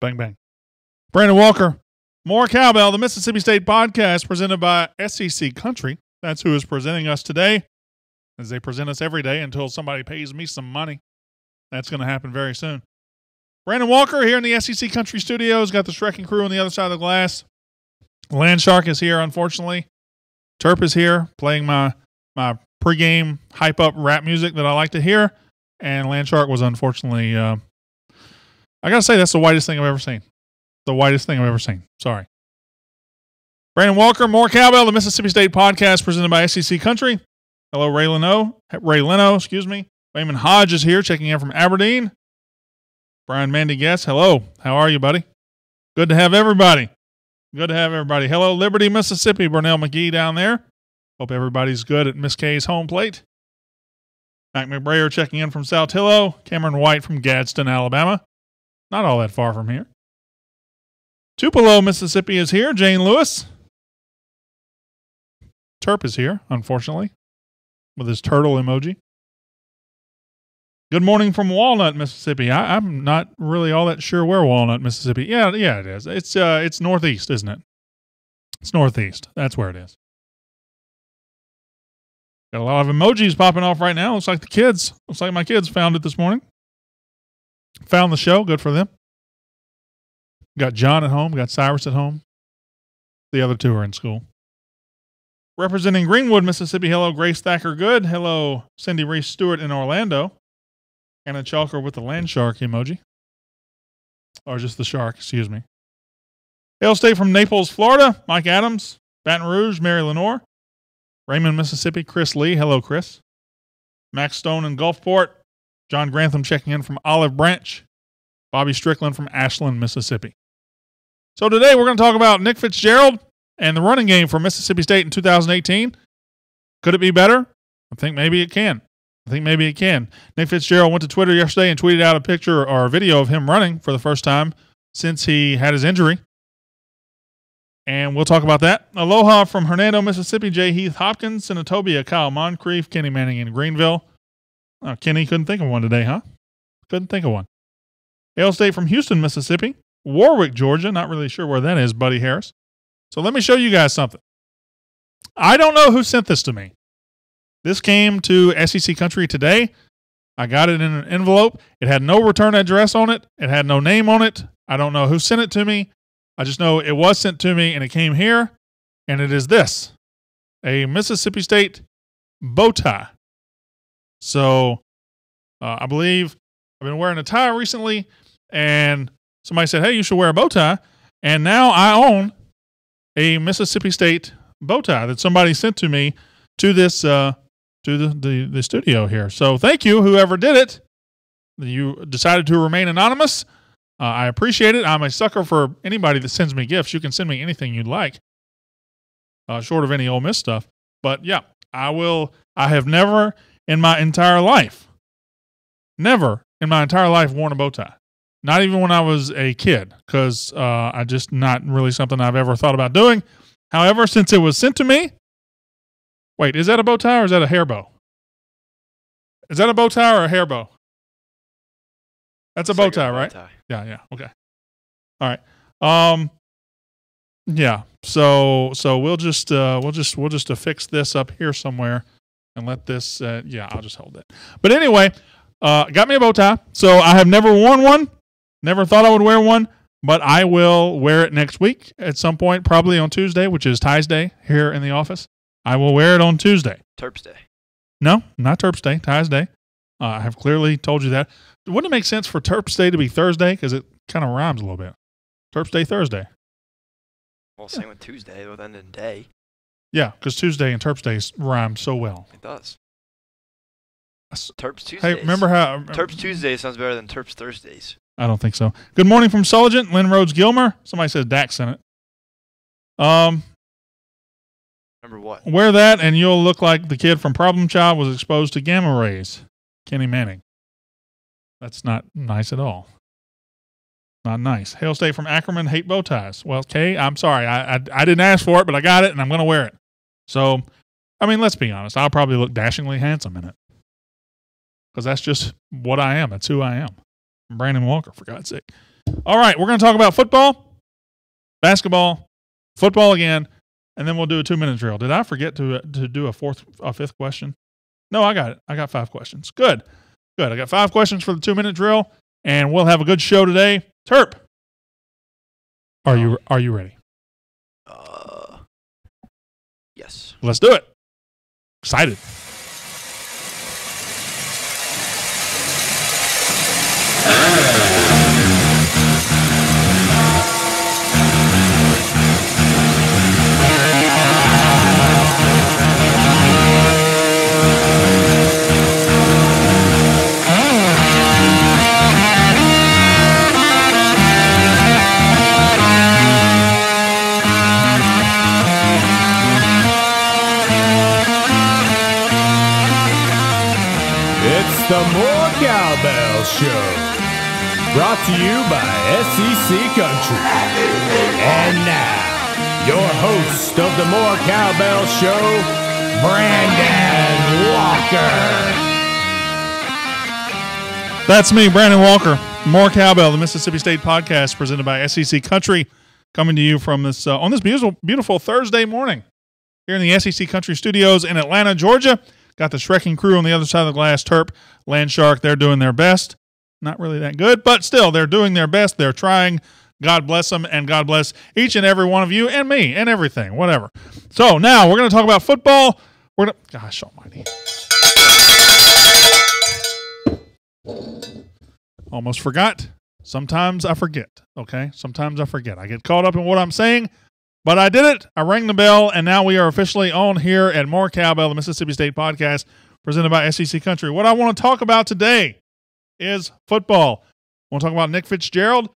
Bang, bang. Brandon Walker, more Cowbell, the Mississippi State podcast presented by SEC Country. That's who is presenting us today, as they present us every day until somebody pays me some money. That's going to happen very soon. Brandon Walker here in the SEC Country studios. Got the Shrekking crew on the other side of the glass. Landshark is here, unfortunately. Terp is here playing my pregame hype-up rap music that I like to hear. And Landshark was unfortunately, I got to say, that's the whitest thing I've ever seen. The whitest thing I've ever seen. Sorry. Brandon Walker, more Cowbell, the Mississippi State podcast presented by SEC Country. Hello, Ray Leno, Raymond Hodge is here checking in from Aberdeen. Brian Mandy Guess, hello. How are you, buddy? Good to have everybody. Hello, Liberty, Mississippi. Burnell McGee down there. Hope everybody's good at Miss K's home plate. Mac McBrayer checking in from Saltillo. Cameron White from Gadsden, Alabama. Not all that far from here. Tupelo, Mississippi is here. Jane Lewis. Terp is here, unfortunately, with his turtle emoji. Good morning from Walnut, Mississippi. I'm not really all that sure where Walnut, Mississippi. Yeah, it is. It's northeast, isn't it? It's northeast. That's where it is. Got a lot of emojis popping off right now. Looks like my kids found it this morning. Found the show. Good for them. Got John at home. Got Cyrus at home. The other two are in school. Representing Greenwood, Mississippi. Hello, Grace Thacker Good. Hello, Cindy Reese Stewart in Orlando. Anna Chalker with the land shark emoji. Or just the shark, excuse me. Hail State from Naples, Florida. Mike Adams. Baton Rouge, Mary Lenore. Raymond, Mississippi. Chris Lee. Hello, Chris. Max Stone in Gulfport. John Grantham checking in from Olive Branch. Bobby Strickland from Ashland, Mississippi. So today we're going to talk about Nick Fitzgerald and the running game for Mississippi State in 2018. Could it be better? I think maybe it can. Nick Fitzgerald went to Twitter yesterday and tweeted out a picture or a video of him running for the first time since he had his injury. And we'll talk about that. Aloha from Hernando, Mississippi. J. Heath Hopkins, Senatobia, Kyle Moncrief, Kenny Manning in Greenville. Oh, Kenny couldn't think of one today, huh? Couldn't think of one. Hail State from Houston, Mississippi. Warwick, Georgia. Not really sure where that is, Buddy Harris. So let me show you guys something. I don't know who sent this to me. This came to SEC Country today. I got it in an envelope. It had no return address on it. It had no name on it. I don't know who sent it to me. I just know it was sent to me and it came here. And it is this. A Mississippi State bow tie. So I believe I've been wearing a tie recently. And somebody said, hey, you should wear a bow tie. And now I own a Mississippi State bow tie that somebody sent to me to this to the studio here. So thank you, whoever did it. You decided to remain anonymous. I appreciate it. I'm a sucker for anybody that sends me gifts. You can send me anything you'd like, short of any Ole Miss stuff. But yeah, I will. I have never in my entire life worn a bow tie. Not even when I was a kid, because I just not really something I've ever thought about doing. However, since it was sent to me, wait, is that a bow tie or is that a hair bow? Is that a bow tie or a hair bow? That's a bow tie, right? Yeah, okay. All right. Yeah. So we'll just affix this up here somewhere and let this. I'll just hold it. But anyway, got me a bow tie. So I have never worn one. Never thought I would wear one, but I will wear it next week at some point, probably on Tuesday, which is Ty's Day here in the office. I will wear it on Tuesday. Terps Day. No, not Terps Day, Ty's Day. I have clearly told you that. Wouldn't it make sense for Terps Day to be Thursday? Because it kind of rhymes a little bit. Terps Day, Thursday. Well, same with Tuesday, with end of the day. Yeah, because Tuesday and Terps Day rhyme so well. It does. Terps Tuesdays. Hey, remember how... Terps Tuesday sounds better than Terps Thursdays. I don't think so. Good morning from Sulligent, Lynn Rhodes Gilmer. Somebody said Dax sent it. Remember what? Wear that and you'll look like the kid from Problem Child was exposed to gamma rays. Kenny Manning. That's not nice at all. Not nice. Hail State from Ackerman, hate bow ties. Well, Kay, I'm sorry. I didn't ask for it, but I got it and I'm going to wear it. So, I mean, let's be honest. I'll probably look dashingly handsome in it. Because that's just what I am. That's who I am. I'm Brandon Walker, for God's sake. All right, we're going to talk about football, basketball, football again, and then we'll do a 2-minute drill. Did I forget to do a fifth question? No, I got it. I got 5 questions. Good. I got 5 questions for the 2-minute drill, and we'll have a good show today. Terp, are you ready? Yes. Let's do it. Excited. The More Cowbell Show, brought to you by SEC Country. And now, your host of the More Cowbell Show, Brandon Walker. That's me, Brandon Walker. More Cowbell, the Mississippi State podcast presented by SEC Country, coming to you from this on this beautiful Thursday morning here in the SEC Country studios in Atlanta, Georgia. Got the Shrekking crew on the other side of the glass. Terp, Landshark, they're doing their best. Not really that good, but still, they're doing their best. They're trying. God bless them, and God bless each and every one of you, and me, and everything, whatever. So now we're going to talk about football. Gosh almighty. Almost forgot. Sometimes I forget, okay? Sometimes I forget. I get caught up in what I'm saying. But I did it. I rang the bell, and now we are officially on here at More Cowbell, the Mississippi State podcast, presented by SEC Country. What I want to talk about today is football. I want to talk about Nick Fitzgerald.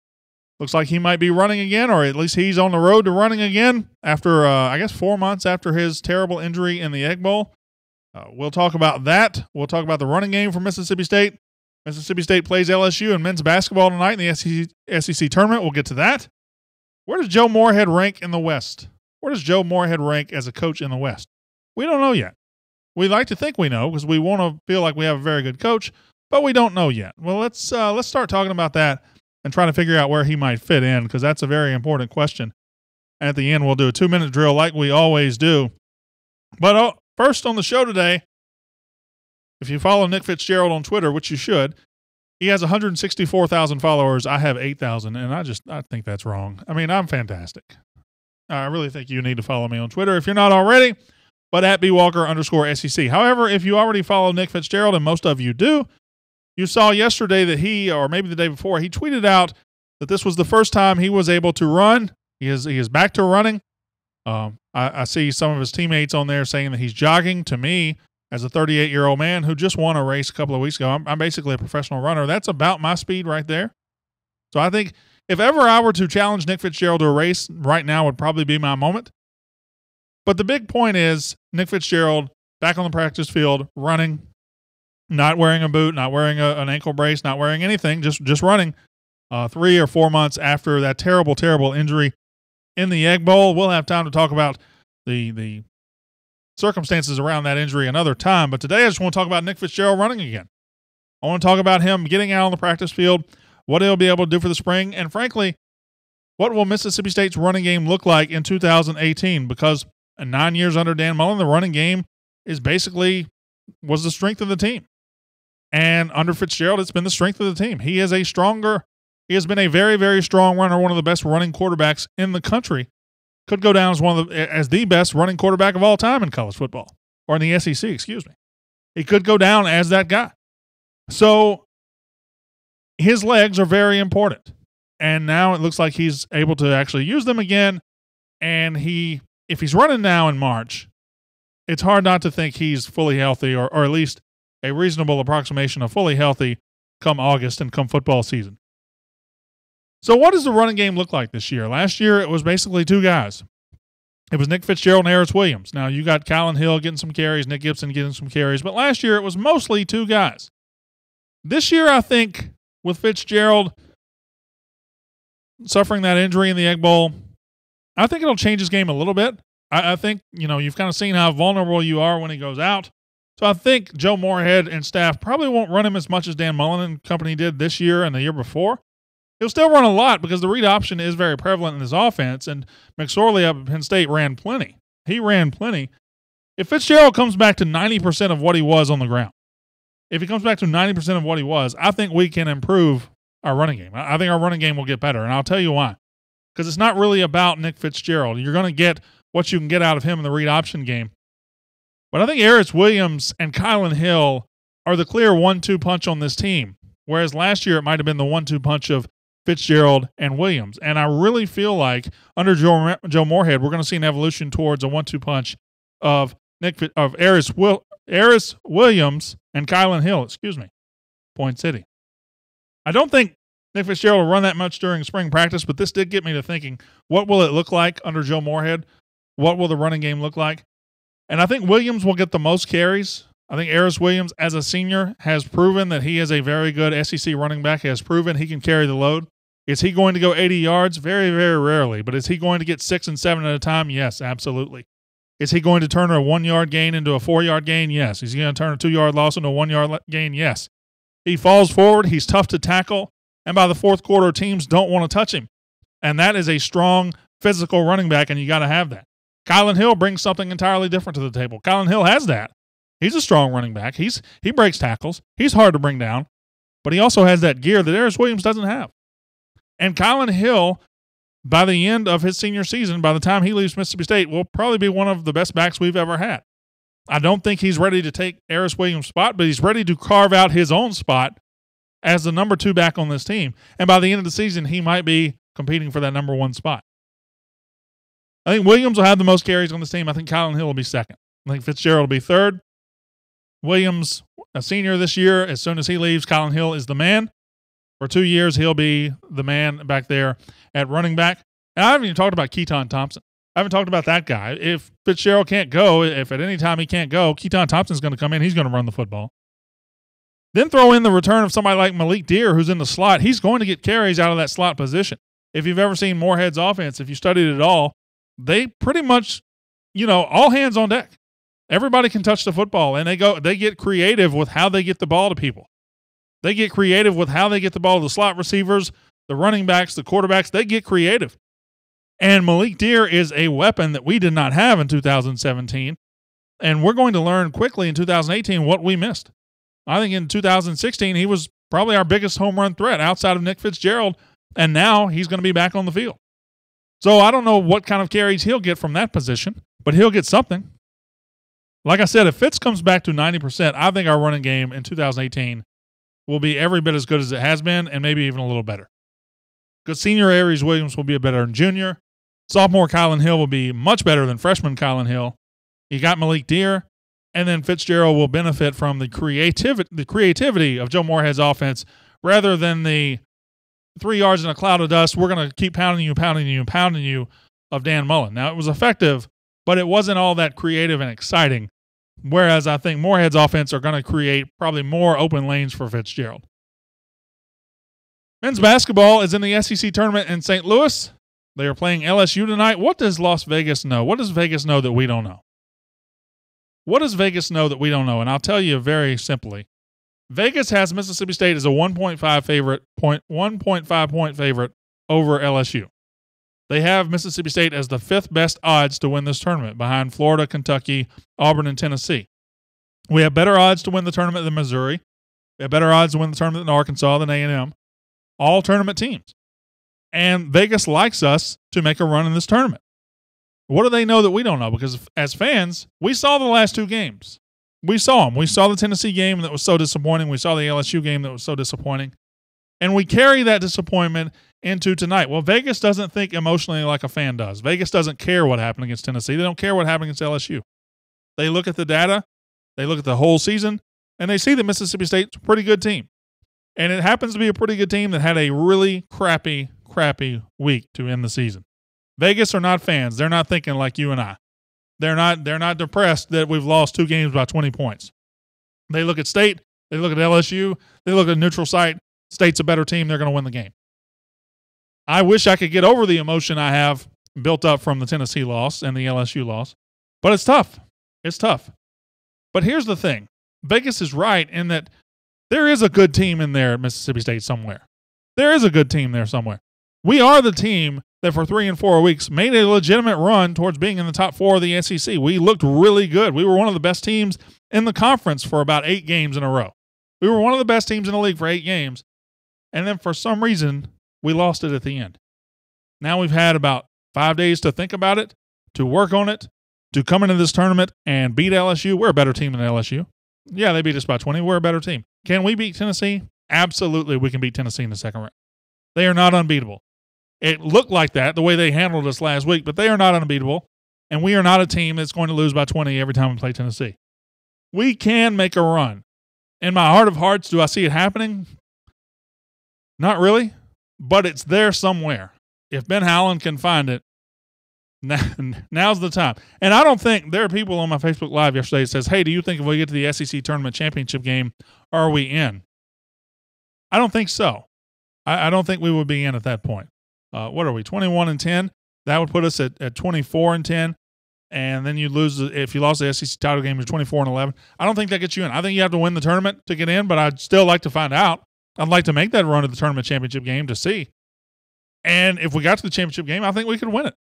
Looks like he might be running again, or at least he's on the road to running again after, 4 months after his terrible injury in the Egg Bowl. We'll talk about that. We'll talk about the running game for Mississippi State. Mississippi State plays LSU in men's basketball tonight in the SEC tournament. We'll get to that. Where does Joe Moorhead rank in the West? Where does Joe Moorhead rank as a coach in the West? We don't know yet. We like to think we know because we want to feel like we have a very good coach, but we don't know yet. Well, let's start talking about that and trying to figure out where he might fit in, because that's a very important question. And at the end, we'll do a 2-minute drill like we always do. But first on the show today, if you follow Nick Fitzgerald on Twitter, which you should, he has 164,000 followers. I have 8,000, and I think that's wrong. I mean, I'm fantastic. I really think you need to follow me on Twitter if you're not already, but at @BWalker_SEC. However, if you already follow Nick Fitzgerald, and most of you do, you saw yesterday that he, or maybe the day before, he tweeted out that this was the first time he was able to run. He is back to running. I see some of his teammates on there saying that he's jogging. To me, as a 38-year-old man who just won a race a couple of weeks ago, I'm basically a professional runner. That's about my speed right there. So I think if ever I were to challenge Nick Fitzgerald to a race, right now would probably be my moment. But the big point is Nick Fitzgerald back on the practice field, running, not wearing a boot, not wearing an ankle brace, not wearing anything, just running 3 or 4 months after that terrible, terrible injury in the Egg Bowl. We'll have time to talk about the circumstances around that injury another time. But today I just want to talk about Nick Fitzgerald running again. I want to talk about him getting out on the practice field, what he'll be able to do for the spring, and frankly, what will Mississippi State's running game look like in 2018? Because 9 years under Dan Mullen, the running game was the strength of the team. And under Fitzgerald, it's been the strength of the team. He has been a very, very strong runner, one of the best running quarterbacks in the country. Could go down as the best running quarterback of all time in college football, or in the SEC, excuse me. He could go down as that guy. So his legs are very important. And now it looks like he's able to actually use them again. And if he's running now in March, it's hard not to think he's fully healthy, or at least a reasonable approximation of fully healthy come August and come football season. So what does the running game look like this year? Last year, it was basically 2 guys. It was Nick Fitzgerald and Harris Williams. Now, you got Kylan Hill getting some carries, Nick Gibson getting some carries, but last year it was mostly 2 guys. This year, I think, with Fitzgerald suffering that injury in the Egg Bowl, I think it'll change his game a little bit. I think, you've kind of seen how vulnerable you are when he goes out. So I think Joe Moorhead and staff probably won't run him as much as Dan Mullen and company did this year and the year before. He'll still run a lot because the read option is very prevalent in his offense, and McSorley up at Penn State ran plenty. He ran plenty. If Fitzgerald comes back to 90% of what he was on the ground, if he comes back to 90% of what he was, I think we can improve our running game. I think our running game will get better, and I'll tell you why. Because it's not really about Nick Fitzgerald. You're going to get what you can get out of him in the read option game. But I think Aris Williams and Kylan Hill are the clear 1-2 punch on this team, whereas last year it might have been the 1-2 punch of Fitzgerald and Williams. And I really feel like under Joe Moorhead, we're going to see an evolution towards a 1-2 punch of Aris Williams and Kylan Hill, Point City. I don't think Nick Fitzgerald will run that much during spring practice, but this did get me to thinking, what will it look like under Joe Moorhead? What will the running game look like? And I think Williams will get the most carries. I think Aris Williams, as a senior, has proven that he is a very good SEC running back. He has proven he can carry the load. Is he going to go 80 yards? Very, very rarely. But is he going to get 6 and 7 at a time? Yes, absolutely. Is he going to turn a 1-yard gain into a 4-yard gain? Yes. Is he going to turn a 2-yard loss into a 1-yard gain? Yes. He falls forward. He's tough to tackle. And by the fourth quarter, teams don't want to touch him. And that is a strong, physical running back, and you got to have that. Kylan Hill brings something entirely different to the table. Kylan Hill has that. He's a strong running back. He breaks tackles. He's hard to bring down. But he also has that gear that Aris Williams doesn't have. And Kylan Hill, by the end of his senior season, by the time he leaves Mississippi State, will probably be one of the best backs we've ever had. I don't think he's ready to take Aris Williams' spot, but he's ready to carve out his own spot as the number 2 back on this team. And by the end of the season, he might be competing for that number 1 spot. I think Williams will have the most carries on this team. I think Kylan Hill will be second. I think Fitzgerald will be third. Williams, a senior this year, as soon as he leaves, Kylan Hill is the man. For 2 years, he'll be the man back there at running back. And I haven't even talked about Keaton Thompson. I haven't talked about that guy. If Fitzgerald can't go, if at any time he can't go, Keaton Thompson's going to come in. He's going to run the football. Then throw in the return of somebody like Malik Deer, who's in the slot. He's going to get carries out of that slot position. If you've ever seen Moorhead's offense, if you studied it all, they pretty much, all hands on deck. Everybody can touch the football, and they get creative with how they get the ball to people. They get creative with how they get the ball to the slot receivers, the running backs, the quarterbacks. They get creative. And Malik Deer is a weapon that we did not have in 2017, and we're going to learn quickly in 2018 what we missed. I think in 2016, he was probably our biggest home run threat outside of Nick Fitzgerald, and now he's going to be back on the field. So I don't know what kind of carries he'll get from that position, but he'll get something. Like I said, if Fitz comes back to 90%, I think our running game in 2018 will be every bit as good as it has been and maybe even a little better. Because senior Aris Williams will be better than junior. Sophomore Kylan Hill will be much better than freshman Kylan Hill. You got Malik Deer, and then Fitzgerald will benefit from the creativity of Joe Moorhead's offense rather than the 3 yards in a cloud of dust. We're going to keep pounding you of Dan Mullen. Now, it was effective, but it wasn't all that creative and exciting. Whereas I think Moorhead's offense are going to create probably more open lanes for Fitzgerald. Men's basketball is in the SEC tournament in St. Louis. They are playing LSU tonight. What does Las Vegas know? What does Vegas know that we don't know? What does Vegas know that we don't know? And I'll tell you very simply. Vegas has Mississippi State as a 1.5 point favorite over LSU. They have Mississippi State as the 5th best odds to win this tournament, behind Florida, Kentucky, Auburn, and Tennessee. We have better odds to win the tournament than Missouri. We have better odds to win the tournament than Arkansas, than A&M. All tournament teams. And Vegas likes us to make a run in this tournament. What do they know that we don't know? Because as fans, we saw the last 2 games. We saw them. We saw the Tennessee game that was so disappointing. We saw the LSU game that was so disappointing. And we carry that disappointment into tonight. Well, Vegas doesn't think emotionally like a fan does. Vegas doesn't care what happened against Tennessee. They don't care what happened against LSU. They look at the data, they look at the whole season, and they see that Mississippi State's a pretty good team. And it happens to be a pretty good team that had a really crappy week to end the season. Vegas are not fans. They're not thinking like you and I. They're not depressed that we've lost 2 games by 20 points. They look at State, they look at LSU, they look at neutral site. State's a better team. They're going to win the game. I wish I could get over the emotion I have built up from the Tennessee loss and the LSU loss, but it's tough. It's tough. But here's the thing. Vegas is right in that there is a good team in there at Mississippi State somewhere. There is a good team there somewhere. We are the team that for 3 and 4 weeks made a legitimate run towards being in the top 4 of the SEC. We looked really good. We were one of the best teams in the conference for about 8 games in a row. We were one of the best teams in the league for 8 games. And then for some reason, we lost it at the end. Now we've had about 5 days to think about it, to work on it, to come into this tournament and beat LSU. We're a better team than LSU. Yeah, they beat us by 20. We're a better team. Can we beat Tennessee? Absolutely, we can beat Tennessee in the second round. They are not unbeatable. It looked like that, the way they handled us last week, but they are not unbeatable, and we are not a team that's going to lose by 20 every time we play Tennessee. We can make a run. In my heart of hearts, do I see it happening? Not really, but it's there somewhere. If Ben Howland can find it, now's the time. And I don't think there are people on my Facebook Live yesterday that says, hey, do you think if we get to the SEC Tournament Championship game, are we in? I don't think so. I don't think we would be in at that point. What are we, 21-10? That would put us at 24-10. And then you lose, if you lost the SEC title game, you're 24-11. I don't think that gets you in. I think you have to win the tournament to get in, but I'd still like to find out. I'd like to make that run to the tournament championship game to see. And if we got to the championship game, I think we could win it.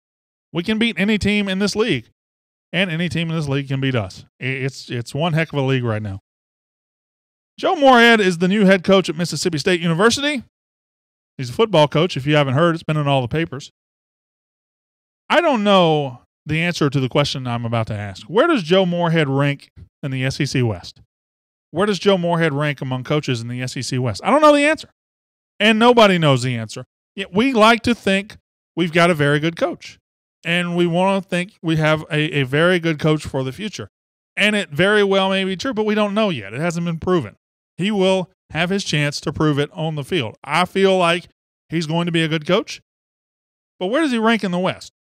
We can beat any team in this league, and any team in this league can beat us. It's one heck of a league right now. Joe Moorhead is the new head coach at Mississippi State University. He's a football coach. If you haven't heard, it's been in all the papers. I don't know the answer to the question I'm about to ask. Where does Joe Moorhead rank in the SEC West? Where does Joe Moorhead rank among coaches in the SEC West? I don't know the answer, and nobody knows the answer. Yet we like to think we've got a very good coach, and we want to think we have a very good coach for the future. And it very well may be true, but we don't know yet. It hasn't been proven. He will have his chance to prove it on the field. I feel like he's going to be a good coach, but where does he rank in the West?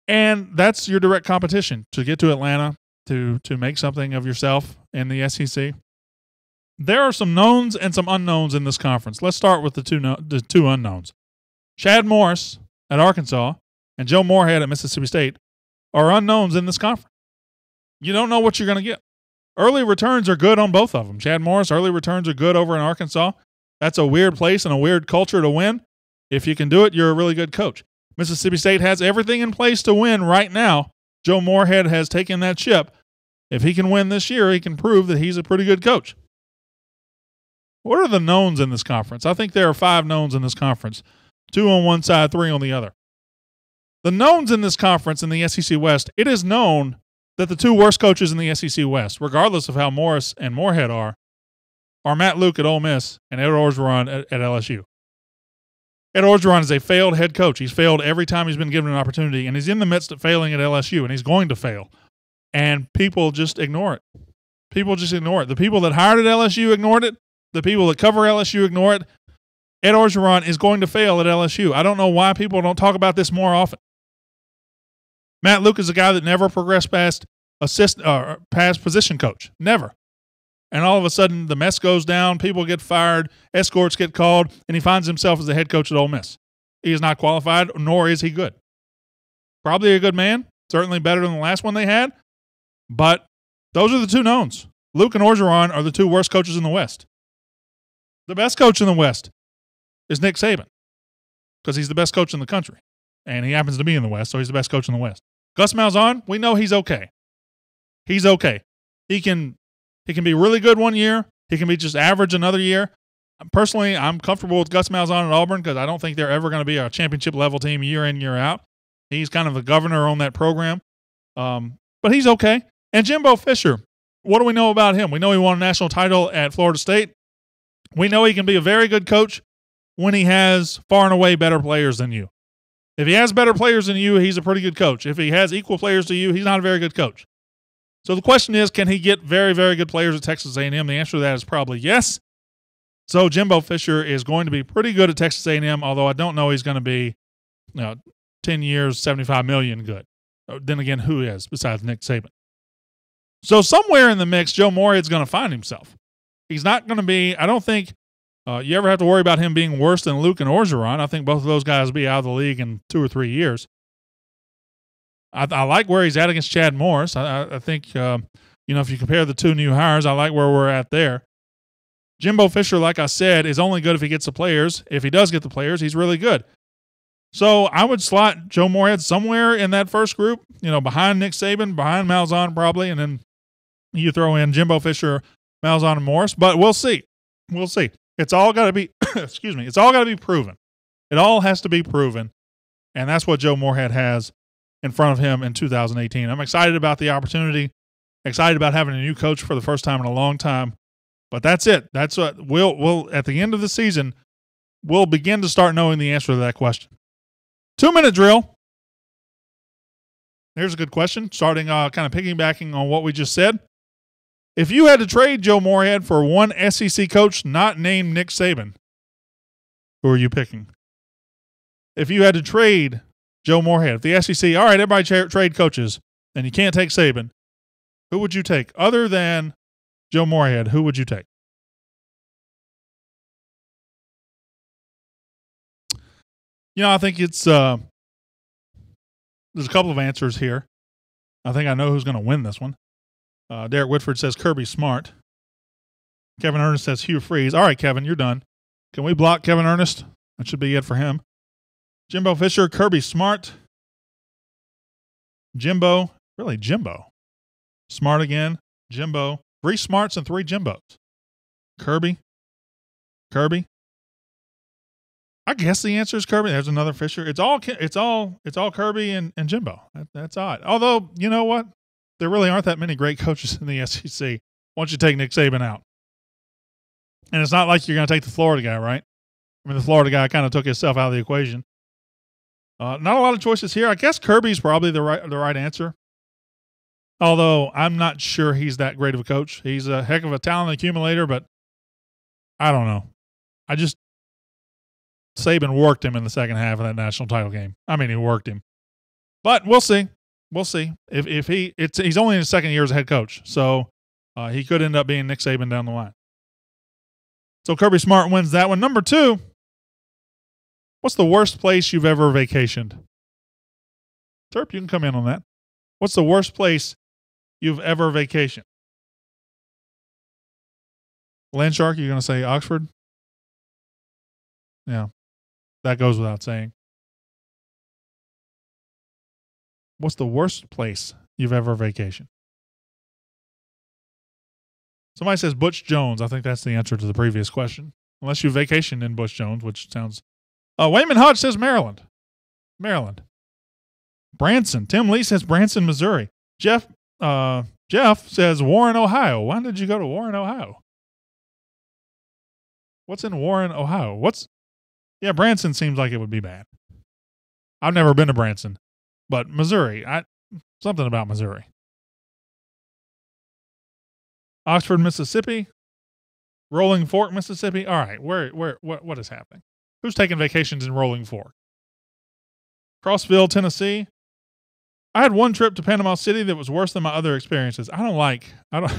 And that's your direct competition to get to Atlanta, to make something of yourself in the SEC. There are some knowns and some unknowns in this conference. Let's start with the two unknowns. Chad Morris at Arkansas and Joe Moorhead at Mississippi State are unknowns in this conference. You don't know what you're going to get. Early returns are good on both of them. Chad Morris, early returns are good over in Arkansas. That's a weird place and a weird culture to win. If you can do it, you're a really good coach. Mississippi State has everything in place to win right now. Joe Moorhead has taken that ship. If he can win this year, he can prove that he's a pretty good coach. What are the knowns in this conference? I think there are 5 knowns in this conference. 2 on one side, 3 on the other. The knowns in this conference in the SEC West, it is known that the 2 worst coaches in the SEC West, regardless of how Morris and Moorhead are Matt Luke at Ole Miss and Ed Orgeron at LSU. Ed Orgeron is a failed head coach. He's failed every time he's been given an opportunity, and he's in the midst of failing at LSU, and he's going to fail. And people just ignore it. People just ignore it. The people that hired at LSU ignored it. The people that cover LSU ignore it. Ed Orgeron is going to fail at LSU. I don't know why people don't talk about this more often. Matt Luke is a guy that never progressed past position coach. Never. And all of a sudden, the mess goes down, people get fired, escorts get called, and he finds himself as the head coach at Ole Miss. He is not qualified, nor is he good. Probably a good man, certainly better than the last one they had, but those are the 2 knowns. Luke and Orgeron are the 2 worst coaches in the West. The best coach in the West is Nick Saban, because he's the best coach in the country, and he happens to be in the West, so he's the best coach in the West. Gus Malzahn, we know he's okay. He's okay. He can be really good one year. He can be just average another year. Personally, I'm comfortable with Gus Malzahn at Auburn because I don't think they're ever going to be a championship-level team year in, year out. He's kind of the governor on that program. But he's okay. And Jimbo Fisher, what do we know about him? We know he won a national title at Florida State. We know he can be a very good coach when he has far and away better players than you. If he has better players than you, he's a pretty good coach. If he has equal players to you, he's not a very good coach. So the question is, can he get very, very good players at Texas A&M? The answer to that is probably yes. So Jimbo Fisher is going to be pretty good at Texas A&M, although I don't know he's going to be 10 years, $75 million good. Then again, who is besides Nick Saban? So somewhere in the mix, Joe Moorhead's going to find himself. He's not going to be, I don't think you ever have to worry about him being worse than Luke and Orgeron. I think both of those guys will be out of the league in 2 or 3 years. I like where he's at against Chad Morris. I think, if you compare the 2 new hires, I like where we're at there. Jimbo Fisher, like I said, is only good if he gets the players. If he does get the players, he's really good. So I would slot Joe Moorhead somewhere in that first group, behind Nick Saban, behind Malzahn probably, and then you throw in Jimbo Fisher, Malzahn, and Morris. But we'll see. We'll see. It's all got to be, excuse me, it's all got to be proven. It all has to be proven, and that's what Joe Moorhead has in front of him in 2018. I'm excited about the opportunity, excited about having a new coach for the first time in a long time. But that's it. That's what we'll at the end of the season, we'll begin to start knowing the answer to that question. 2-minute drill. Here's a good question, starting kind of piggybacking on what we just said. If you had to trade Joe Moorhead for one SEC coach not named Nick Saban, who are you picking? If you had to trade Joe Moorhead, if the SEC, all right, everybody trade coaches, and you can't take Saban, who would you take? Other than Joe Moorhead, who would you take? I think it's there's a couple of answers here. I think I know who's going to win this one. Derek Whitford says Kirby Smart. Kevin Ernest says Hugh Freeze. All right, Kevin, you're done. Can we block Kevin Ernest? That should be it for him. Jimbo Fisher, Kirby Smart. Jimbo. Really, Jimbo. Smart again. Jimbo. 3 Smarts and 3 Jimbos. Kirby. I guess the answer is Kirby. There's another Fisher. It's all Kirby and Jimbo. That's odd. Although, you know what? There really aren't that many great coaches in the SEC once you take Nick Saban out. And it's not like you're going to take the Florida guy, right? I mean, the Florida guy kind of took himself out of the equation. Not a lot of choices here. I guess Kirby's probably the right answer. Although I'm not sure he's that great of a coach. He's a heck of a talent accumulator, but I don't know. Saban worked him in the second half of that national title game. I mean, he worked him. But we'll see. We'll see. He's only in his second year as a head coach, so he could end up being Nick Saban down the line. So Kirby Smart wins that one. Number 2, what's the worst place you've ever vacationed? Terp, you can come in on that. What's the worst place you've ever vacationed? Landshark, you're going to say Oxford? Yeah, that goes without saying. What's the worst place you've ever vacationed? Somebody says Butch Jones. I think that's the answer to the previous question. Unless you vacationed in Butch Jones, which sounds... Wayman Hodge says Maryland. Branson. Tim Lee says Branson, Missouri. Jeff says Warren, Ohio. Why did you go to Warren, Ohio? What's in Warren, Ohio? Yeah, Branson seems like it would be bad. I've never been to Branson. But Missouri, something about Missouri. Oxford, Mississippi. Rolling Fork, Mississippi. All right, what is happening? Who's taking vacations in Rolling Fork? Crossville, Tennessee. I had one trip to Panama City that was worse than my other experiences. I don't.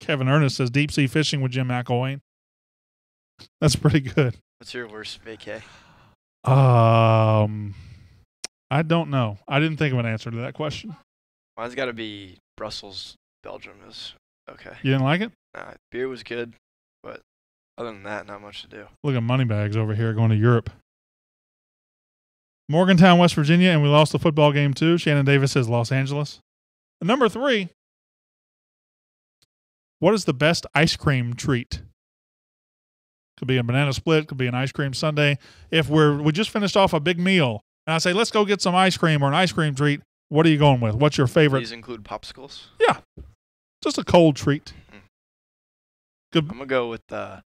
Kevin Ernest says deep sea fishing with Jim McElwain. That's pretty good. What's your worst vacay? I don't know. I didn't think of an answer to that question. Mine's got to be Brussels, Belgium is okay. You didn't like it? Nah, beer was good, but other than that, not much to do. Look at Moneybags over here going to Europe. Morgantown, West Virginia, and we lost the football game too. Shannon Davis says Los Angeles. And number 3, what is the best ice cream treat? Could be a banana split, could be an ice cream sundae. If we just finished off a big meal, and I say, let's go get some ice cream or an ice cream treat, what are you going with? What's your favorite? These include popsicles? Yeah. Just a cold treat. Good. I'm going to go with the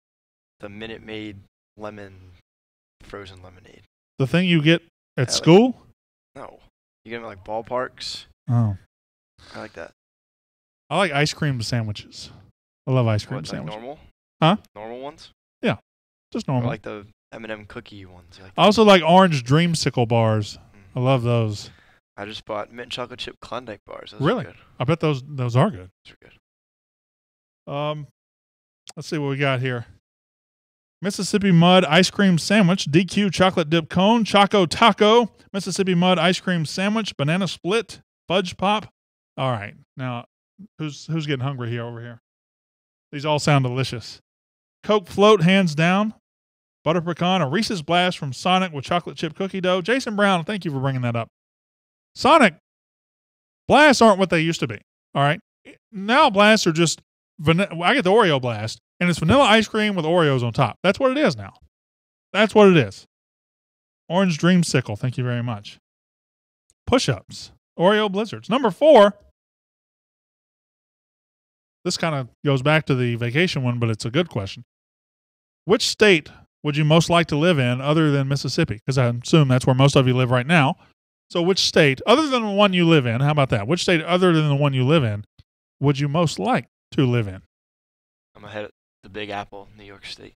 Minute Maid frozen lemonade. The thing you get at school? No. You get them at like ballparks. Oh. I like that. I like ice cream sandwiches. I love ice cream sandwiches. Like normal? Huh? Normal ones? Yeah. Just normal. I like the M&M cookie ones. I also like orange dreamsicle bars. I love those. I just bought mint chocolate chip Klondike bars. Those really? Are good. I bet those are good. Those are good. Let's see what we got here. Mississippi Mud ice cream sandwich, DQ chocolate dip cone, Choco taco, Mississippi Mud ice cream sandwich, banana split, fudge pop. All right. Now, who's getting hungry here over here? These all sound delicious. Coke Float, hands down. Butter pecan, a Reese's Blast from Sonic with chocolate chip cookie dough. Jason Brown, thank you for bringing that up. Sonic Blasts aren't what they used to be. All right. Now Blasts are just vanilla. I get the Oreo Blast, and it's vanilla ice cream with Oreos on top. That's what it is now. That's what it is. Orange Dreamsicle, thank you very much. Push-ups, Oreo Blizzards. Number 4. This kind of goes back to the vacation one, but it's a good question. Which state would you most like to live in other than Mississippi? Because I assume that's where most of you live right now. So which state, other than the one you live in, how about that? Which state other than the one you live in would you most like to live in? I'm ahead of the Big Apple, New York State.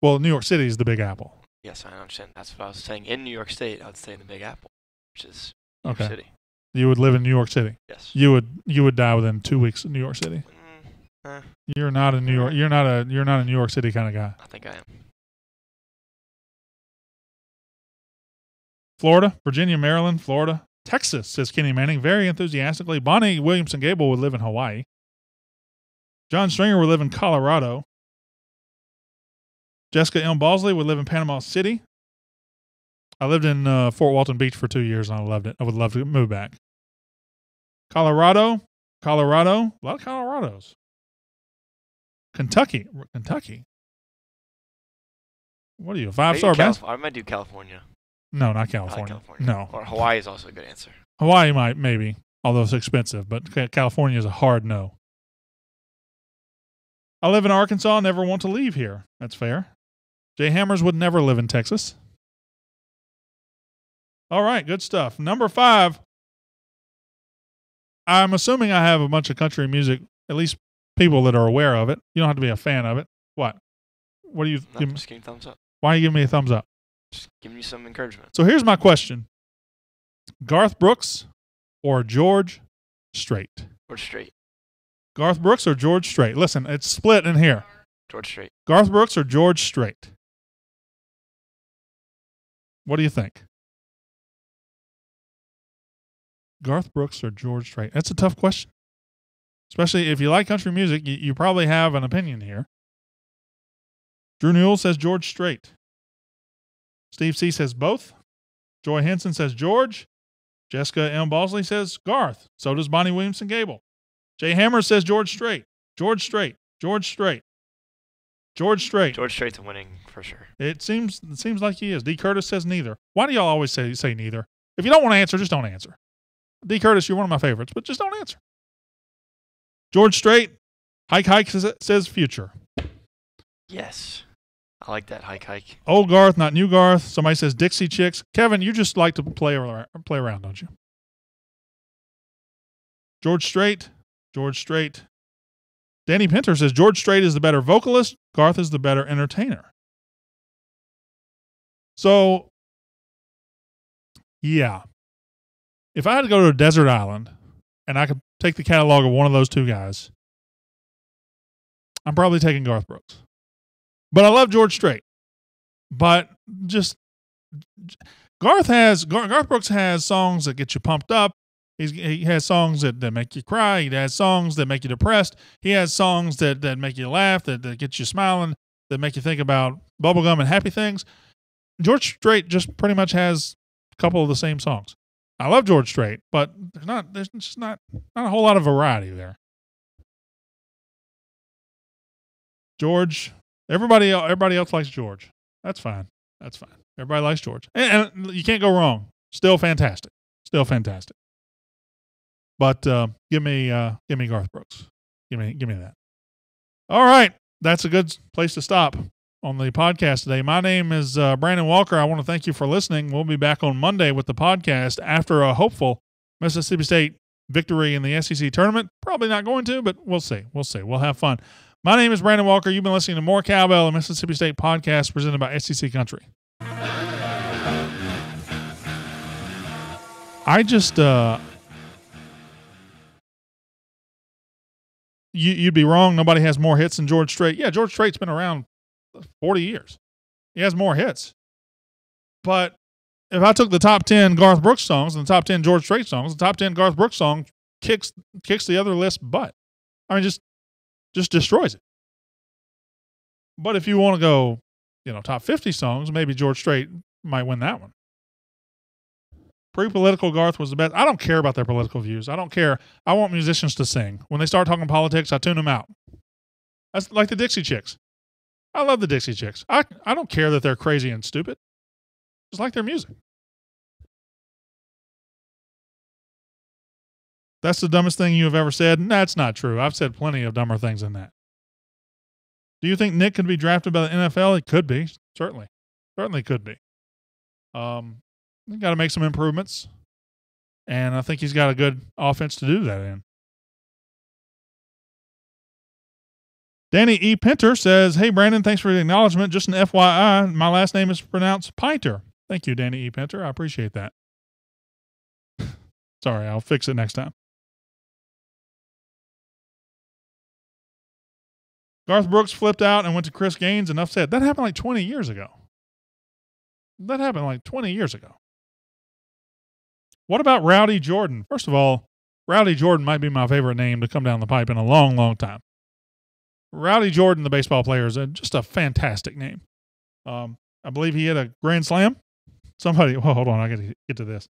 Well, New York City is the Big Apple. Yes, I understand. That's what I was saying. In New York State, I would stay in the Big Apple, which is New Okay. York City. You would live in New York City. Yes. You would die within 2 weeks in New York City. You're not a New York. You're not a New York City kind of guy. I think I am. Florida, Virginia, Maryland, Florida, Texas, says Kenny Manning very enthusiastically. Bonnie Williamson Gable would live in Hawaii. John Stringer would live in Colorado. Jessica M. Balsley would live in Panama City. I lived in Fort Walton Beach for 2 years and I loved it. I would love to move back. Colorado, a lot of Colorados. Kentucky. What are you, a 5-star best? I might do California. No, not I like California. California. No. Or Hawaii is also a good answer. Hawaii might, maybe, although it's expensive, but California is a hard no. I live in Arkansas, never want to leave here. That's fair. Jay Hammers would never live in Texas. All right, good stuff. Number 5. I'm assuming I have a bunch of country music, at least people that are aware of it. You don't have to be a fan of it. What? What do you No, just give me a thumbs up. Why are you giving me a thumbs up? Just giving you some encouragement. So here's my question. Garth Brooks or George Strait? George Strait. Garth Brooks or George Strait? Listen, it's split in here. George Strait. Garth Brooks or George Strait? What do you think? Garth Brooks or George Strait? That's a tough question. Especially if you like country music, you probably have an opinion here. Drew Newell says George Strait. Steve C. says both. Joy Henson says George. Jessica M. Balsley says Garth. So does Bonnie Williamson Gable. Jay Hammer says George Strait. George Strait. George Strait. George Strait. George Strait's winning for sure. It seems like he is. D. Curtis says neither. Why do y'all always say neither? If you don't want to answer, just don't answer. D. Curtis, you're one of my favorites, but just don't answer. George Strait. Hike says future. Yes. I like that hike. Old Garth, not new Garth. Somebody says Dixie Chicks. Kevin, you just like to play around, don't you? George Strait. Danny Pinter says George Strait is the better vocalist. Garth is the better entertainer. So, yeah. If I had to go to a desert island and I could take the catalog of one of those two guys, I'm probably taking Garth Brooks. But I love George Strait. But just Garth Brooks has songs that get you pumped up. He has songs that make you cry. He has songs that make you depressed. He has songs that make you laugh, that get you smiling, that make you think about bubblegum and happy things. George Strait just pretty much has a couple of the same songs. I love George Strait, but there's just not a whole lot of variety there. George, everybody else likes George. That's fine. Everybody likes George, and you can't go wrong. Still fantastic. But give me Garth Brooks. Give me that. All right, that's a good place to stop on the podcast today. My name is Brandon Walker. I want to thank you for listening. We'll be back on Monday with the podcast after a hopeful Mississippi State victory in the SEC tournament. Probably not going to, but we'll see. We'll have fun. My name is Brandon Walker. You've been listening to More Cowbell, a Mississippi State podcast presented by SEC Country. I just you'd be wrong. Nobody has more hits than George Strait. Yeah, George Strait's been around 40 years. He has more hits. But if I took the top 10 Garth Brooks songs and the top 10 George Strait songs, the top 10 Garth Brooks song kicks the other list butt. I mean, just Just destroys it. But if you want to go, top 50 songs, maybe George Strait might win that one. Pre-political Garth was the best. I don't care about their political views. I don't care. I want musicians to sing. When they start talking politics, I tune them out. That's like the Dixie Chicks. I love the Dixie Chicks. I don't care that they're crazy and stupid. Just like their music. That's the dumbest thing you have ever said. That's not true. I've said plenty of dumber things than that. Do you think Nick could be drafted by the NFL? He could be. Certainly. Certainly could be. He's got to make some improvements. And I think he's got a good offense to do that in. Danny E. Pinter says, hey, Brandon, thanks for the acknowledgement. Just an FYI, my last name is pronounced Pinter. Thank you, Danny E. Pinter. I appreciate that. Sorry, I'll fix it next time. Garth Brooks flipped out and went to Chris Gaines. Enough said. That happened like 20 years ago. What about Rowdy Jordan? First of all, Rowdy Jordan might be my favorite name to come down the pipe in a long, long time. Rowdy Jordan, the baseball player, is just a fantastic name. I believe he hit a grand slam. Hold on, I got to get to this.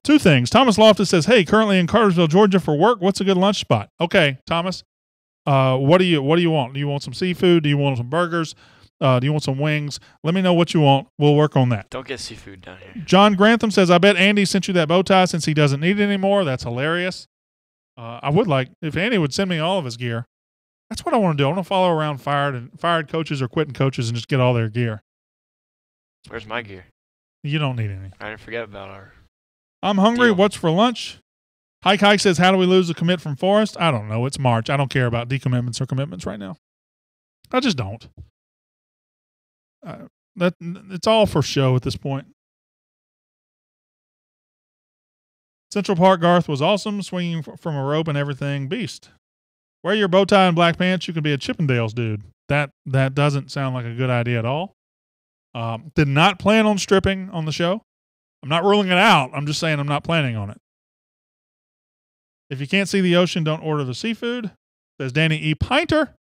Two things. Thomas Loftus says, hey, currently in Cartersville, Georgia for work. What's a good lunch spot? Okay, Thomas. What do you want? Do you want some seafood? Do you want some burgers? Do you want some wings? Let me know what you want. We'll work on that. Don't get seafood down here. John Grantham says, I bet Andy sent you that bow tie since he doesn't need it anymore. That's hilarious. I would like, if Andy would send me all of his gear. That's what I want to do. I want to follow around fired coaches or quitting coaches and just get all their gear. Where's my gear? You don't need any. I didn't forget about our I'm hungry. deal. What's for lunch? Hike says, how do we lose a commit from Forrest? I don't know. It's March. I don't care about decommitments or commitments right now. I just don't. It's all for show at this point. Central Park Garth was awesome, swinging from a rope and everything. Beast. Wear your bow tie and black pants. You could be a Chippendales dude. That doesn't sound like a good idea at all. Did not plan on stripping on the show. I'm not ruling it out. I'm just saying I'm not planning on it. If you can't see the ocean, don't order the seafood. Says Danny E. Pinter.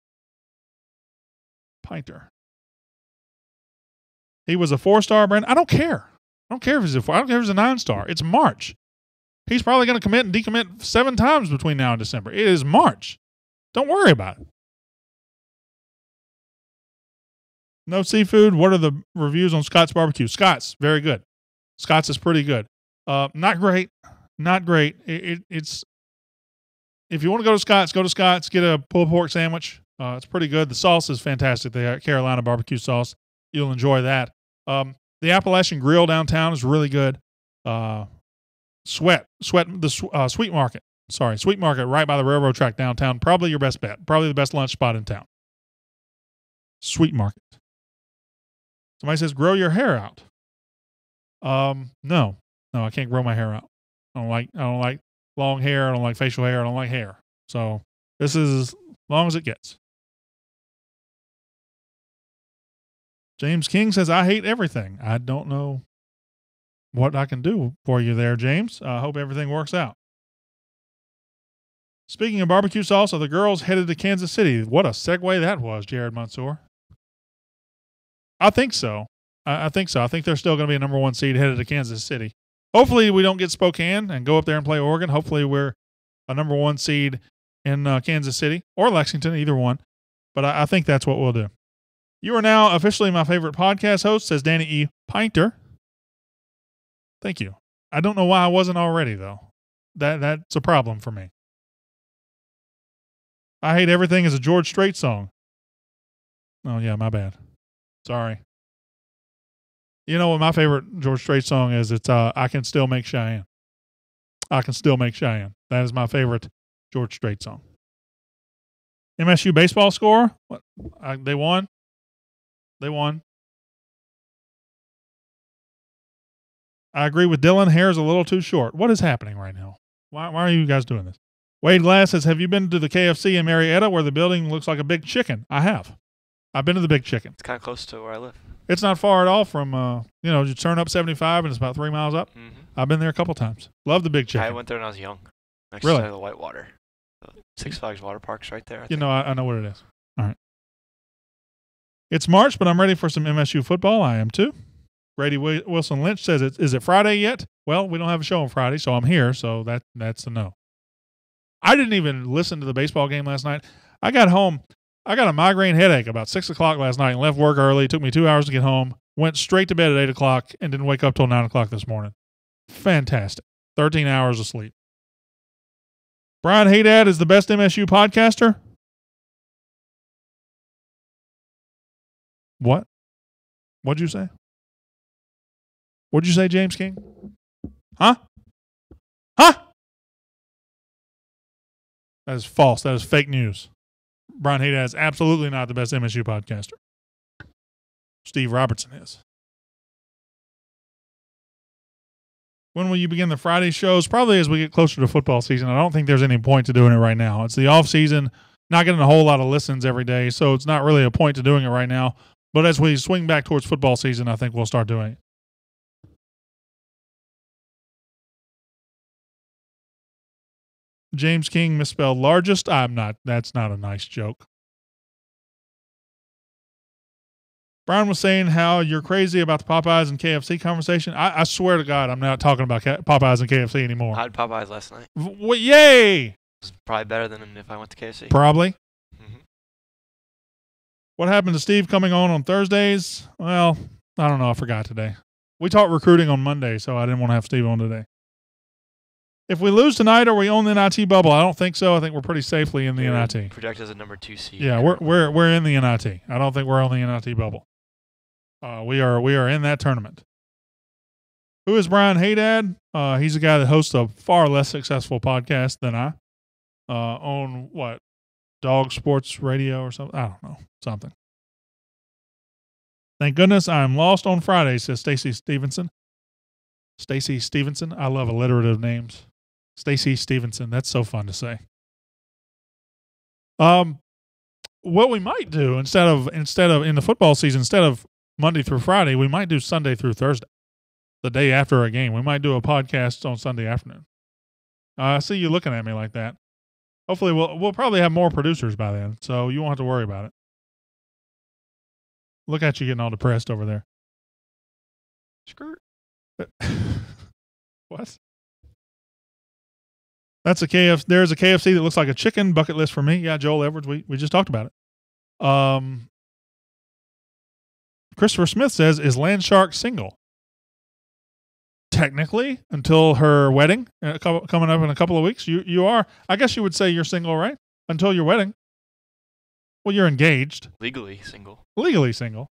He was a 4-star, Brandon. I don't care. I don't care if he's a 4. I don't care if he's a 9-star. It's March. He's probably going to commit and decommit 7 times between now and December. It is March. Don't worry about it. No seafood. What are the reviews on Scott's Barbecue? Scott's, very good. Scott's is pretty good. Not great. Not great. It's if you want to go to Scott's, get a pulled pork sandwich. It's pretty good. The sauce is fantastic. The Carolina barbecue sauce. You'll enjoy that. The Appalachian Grill downtown is really good. Sweet Market. Sweet Market right by the railroad track downtown. Probably your best bet. Probably the best lunch spot in town. Sweet Market. Somebody says, grow your hair out. No, I can't grow my hair out. I don't like long hair. I don't like facial hair. I don't like hair. So this is as long as it gets. James King says, I hate everything. I don't know what I can do for you there, James. I hope everything works out. Speaking of barbecue sauce, are the girls headed to Kansas City? What a segue that was, Jared Mansour. I think so. I think so. I think they're still going to be a number 1 seed headed to Kansas City. Hopefully we don't get Spokane and go up there and play Oregon. Hopefully we're a number 1 seed in Kansas City or Lexington, either one. But I think that's what we'll do. You are now officially my favorite podcast host, says Danny E. Pinter. Thank you. I don't know why I wasn't already, though. That's a problem for me. I Hate Everything is a George Strait song. Oh, yeah, my bad. Sorry. You know what my favorite George Strait song is? It's I Can Still Make Cheyenne. I Can Still Make Cheyenne. That is my favorite George Strait song. MSU baseball score? What? They won? They won. I agree with Dylan. Hair is a little too short. What is happening right now? Why are you guys doing this? Wade Glass says, have you been to the KFC in Marietta where the building looks like a big chicken? I have. I've been to the Big Chicken. It's kind of close to where I live. It's not far at all from, you turn up 75 and it's about 3 miles up. Mm-hmm. I've been there a couple times. Love the Big Chicken. I went there when I was young. Next Really? to the Whitewater. Six Flags Water Park's right there. You know, I know what it is. All right. It's March, but I'm ready for some MSU football. I am too. Grady Wilson Lynch says, is it Friday yet? Well, we don't have a show on Friday, so I'm here, so that's a no. I didn't even listen to the baseball game last night. I got home. I got a migraine headache about 6 o'clock last night and left work early. It took me 2 hours to get home. Went straight to bed at 8 o'clock and didn't wake up till 9 o'clock this morning. Fantastic. 13 hours of sleep. Brian Haydad is the best MSU podcaster. What? What'd you say? What'd you say, James King? Huh? Huh? That is false. That is fake news. Brian Haydad is absolutely not the best MSU podcaster. Steve Robertson is. When will you begin the Friday shows? Probably as we get closer to football season. I don't think there's any point to doing it right now. It's the off season, not getting a whole lot of listens every day, so it's not really a point to doing it right now. But as we swing back towards football season, I think we'll start doing it. James King misspelled largest. I'm not. That's not a nice joke. Brian was saying how you're crazy about the Popeyes and KFC conversation. I swear to God, I'm not talking about Popeyes and KFC anymore. I had Popeyes last night. Yay! It's probably better than if I went to KFC. Probably. Mm-hmm. What happened to Steve coming on Thursdays? Well, I don't know. I forgot today. We talked recruiting on Monday, so I didn't want to have Steve on today. If we lose tonight, are we on the NIT bubble? I don't think so. I think we're pretty safely in the NIT. Projected as a number 2 seed. Yeah, we're in the NIT. I don't think we're on the NIT bubble. We are in that tournament. Who is Brian Haydad? He's a guy that hosts a far less successful podcast than I. On what? Dog Sports Radio or something? I don't know. Something. Thank goodness I'm lost on Friday, says Stacy Stevenson. Stacy Stevenson. I love alliterative names. Stacy Stevenson. That's so fun to say. What we might do instead of in the football season, instead of Monday through Friday, we might do Sunday through Thursday, the day after a game. We might do a podcast on Sunday afternoon. I see you looking at me like that. Hopefully, we'll probably have more producers by then, so you won't have to worry about it. Look at you getting all depressed over there. Skirt. What? That's a KFC. There's a KFC that looks like a chicken. Bucket list for me. Yeah, Joel Edwards. We just talked about it. Christopher Smith says, is Landshark single? Technically, until her wedding coming up in a couple of weeks, you are. I guess you would say you're single, right? Until your wedding. Well, you're engaged. Legally single. Legally single.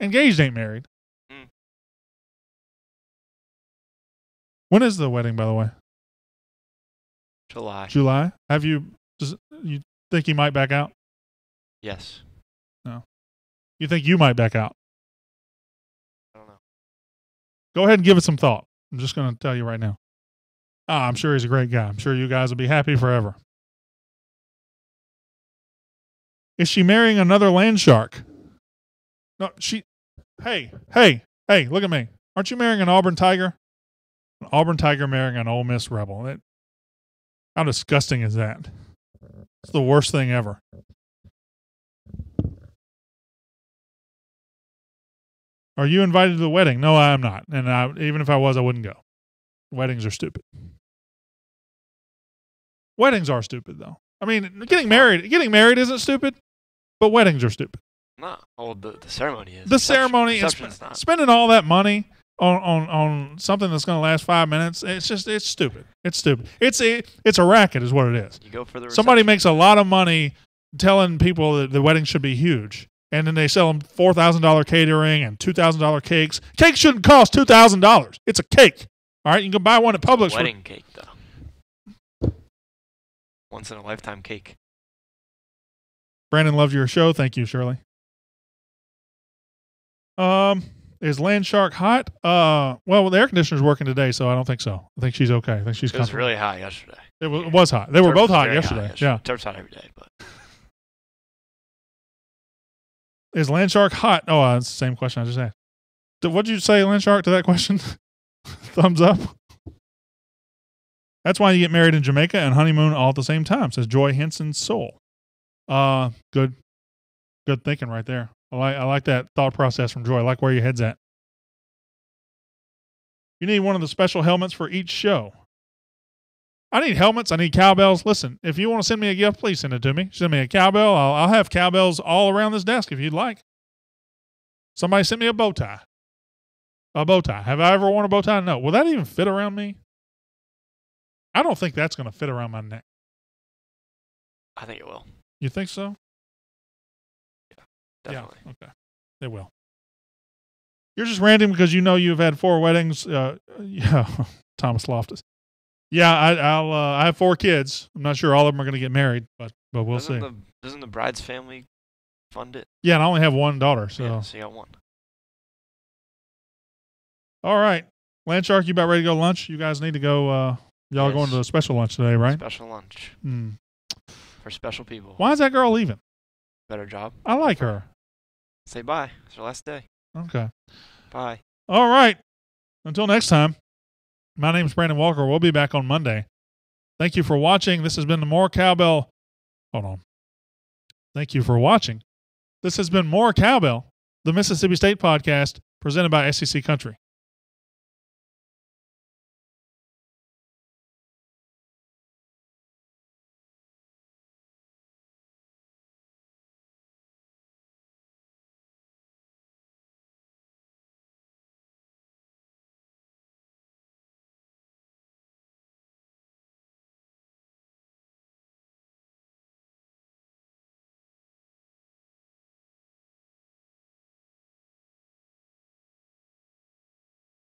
Engaged ain't married. Mm. When is the wedding, by the way? July. Have you think he might back out? Yes. No. You think you might back out? I don't know. Go ahead and give it some thought. I'm just going to tell you right now. I'm sure he's a great guy. I'm sure you guys will be happy forever. Is she marrying another land shark? No, Hey, look at me. Aren't you marrying an Auburn Tiger? An Auburn Tiger marrying an Ole Miss Rebel. How disgusting is that? It's the worst thing ever. Are you invited to the wedding? No, I am not. And even if I was, I wouldn't go. Weddings are stupid. Weddings are stupid, though. I mean, getting married isn't stupid, but weddings are stupid. No. Oh, the ceremony is. The ceremony is spending all that money on something that's going to last 5 minutes. It's stupid. It's stupid. It's a racket is what it is. You go for the reception. Somebody makes a lot of money telling people that the wedding should be huge. And then they sell them $4,000 catering and $2,000 cakes. Cake shouldn't cost $2,000. It's a cake. All right, you can go buy one at Publix. Wedding cake, though. Once in a lifetime cake. Brandon loves your show. Thank you, Shirley. Is Landshark hot? Well, the air conditioner's working today, so I don't think so. I think she's okay. I think she's comfortable. It was really hot yesterday. It was hot. They were both hot yesterday. Yeah. Turf's hot every day, but. Is Landshark hot? Oh, it's the same question I just asked. What did you say, Landshark, to that question? Thumbs up? That's why you get married in Jamaica and honeymoon all at the same time, says Joy Henson Soul. Good thinking right there. I like that thought process from Joy. I like where your head's at. You need one of the special helmets for each show. I need helmets. I need cowbells. Listen, if you want to send me a gift, please send it to me. Send me a cowbell. I'll have cowbells all around this desk if you'd like. Somebody sent me a bow tie. A bow tie. Have I ever worn a bow tie? No. Will that even fit around me? I don't think that's going to fit around my neck. I think it will. You think so? Definitely. Yeah, okay. It will. You're just ranting because you know you've had 4 weddings. Yeah, Thomas Loftus. Yeah, I have 4 kids. I'm not sure all of them are going to get married, but we'll see. Doesn't the bride's family fund it? Yeah, and I only have 1 daughter, so. Yeah, so you got 1. All right. Landshark, you about ready to go to lunch? You guys need to go. Y'all are going to a special lunch today, right? Special lunch. For special people. Why is that girl leaving? Better job. I like her. Say bye. It's her last day. Okay. Bye. All right. Until next time, my name's Brandon Walker. We'll be back on Monday. Thank you for watching. This has been the More Cowbell. Hold on. Thank you for watching. This has been More Cowbell, the Mississippi State podcast presented by SEC Country.